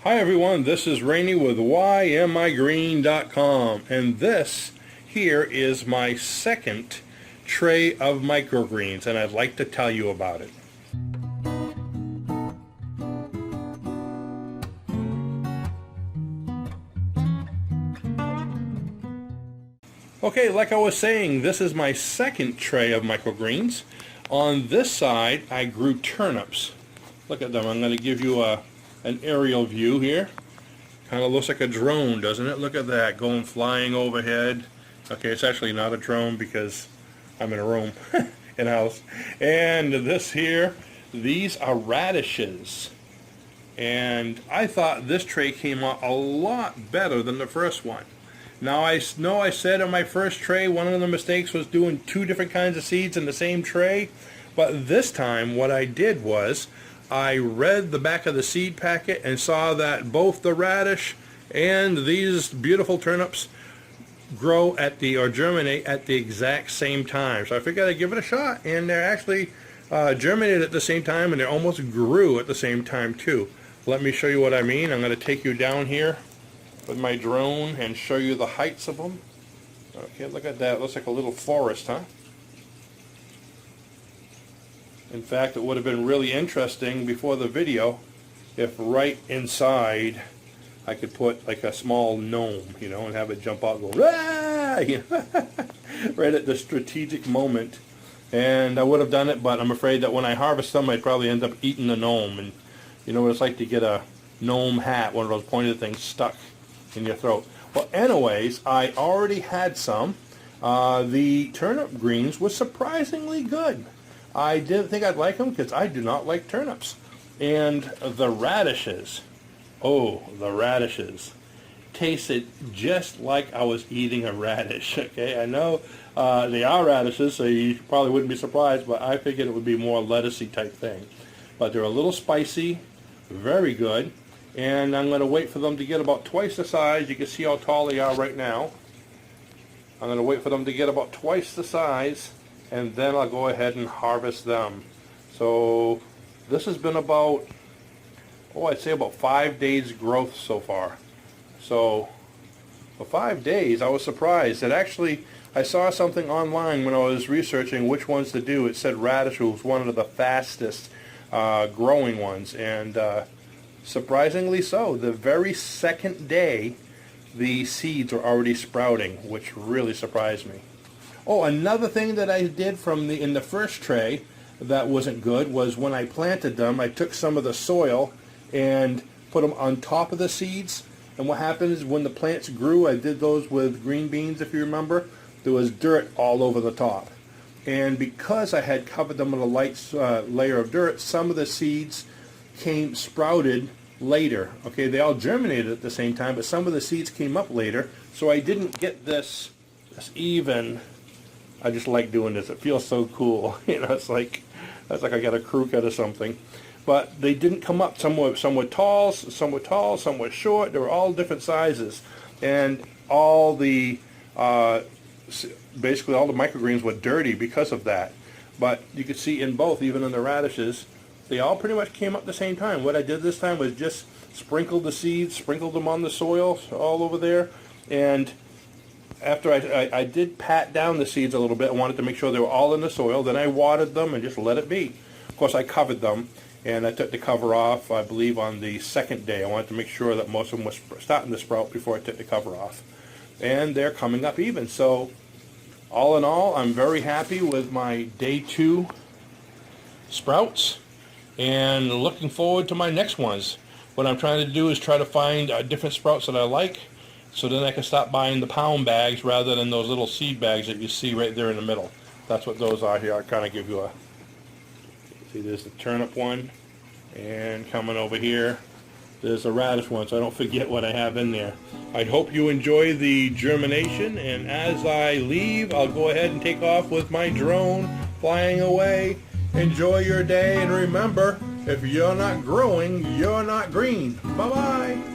Hi everyone, this is Rainey with whymicrogreen.com, and this here is my second tray of microgreens, and I'd like to tell you about it. Okay, like I was saying, this is my second tray of microgreens. On this side, I grew turnips. Look at them. I'm going to give you an aerial view here. Kind of looks like a drone, doesn't it? Look at that, going flying overhead. Okay, it's actually not a drone because I'm in a room, in a house. And this here, these are radishes. And I thought this tray came out a lot better than the first one. Now I know I said in my first tray one of the mistakes was doing two different kinds of seeds in the same tray, but this time what I did was I read the back of the seed packet and saw that both the radish and these beautiful turnips grow at or germinate at the exact same time. So I figured I'd give it a shot, and they're actually germinated at the same time, and they almost grew at the same time too. Let me show you what I mean. I'm going to take you down here with my drone and show you the heights of them. Okay, look at that. It looks like a little forest, huh? In fact, it would have been really interesting before the video if right inside I could put like a small gnome, you know, and have it jump out and go, "Rah!" You know, right at the strategic moment. And I would have done it, but I'm afraid that when I harvest them, I'd probably end up eating the gnome. And you know what it's like to get a gnome hat, one of those pointed things stuck in your throat. Well, anyways, I already had some. The turnip greens were surprisingly good. I didn't think I'd like them because I do not like turnips. And the radishes, oh, the radishes tasted just like I was eating a radish. Okay, I know they are radishes, so you probably wouldn't be surprised, but I figured it would be more lettucey type thing. But they're a little spicy, very good. And I'm going to wait for them to get about twice the size. You can see how tall they are right now. I'm going to wait for them to get about twice the size, and then I'll go ahead and harvest them. So this has been about, I'd say about 5 days growth so far. So for 5 days, I was surprised. It actually, I saw something online when I was researching which ones to do. It said radish was one of the fastest growing ones, and surprisingly so. The very second day, the seeds were already sprouting, which really surprised me. Oh, another thing that I did in the first tray that wasn't good was when I planted them, I took some of the soil and put them on top of the seeds. And what happened is when the plants grew, I did those with green beans, if you remember, there was dirt all over the top. And because I had covered them with a light layer of dirt, some of the seeds sprouted later. Okay, they all germinated at the same time, but some of the seeds came up later, so I didn't get this even. I just like doing this. It feels so cool. You know, it's like I got a crew cut or something. But they didn't come up. Some were tall, some were short. They were all different sizes, and all the basically all the microgreens were dirty because of that. But you could see in both, even in the radishes, they all pretty much came up at the same time. What I did this time was just sprinkled the seeds, sprinkled them on the soil all over there, and after I did pat down the seeds a little bit, I wanted to make sure they were all in the soil, then I watered them and just let it be. Of course, I covered them, and I took the cover off, I believe, on the second day. I wanted to make sure that most of them were starting to sprout before I took the cover off. And they're coming up even. So, all in all, I'm very happy with my day 2 sprouts, and looking forward to my next ones. What I'm trying to do is try to find different sprouts that I like, so then I can stop buying the pound bags rather than those little seed bags that you see right there in the middle. That's what those are here. I'll kind of give you see, there's the turnip one, and coming over here, there's the radish one, so I don't forget what I have in there. I hope you enjoy the germination, and as I leave, I'll go ahead and take off with my drone flying away. Enjoy your day, and remember, if you're not growing, you're not green. Bye-bye.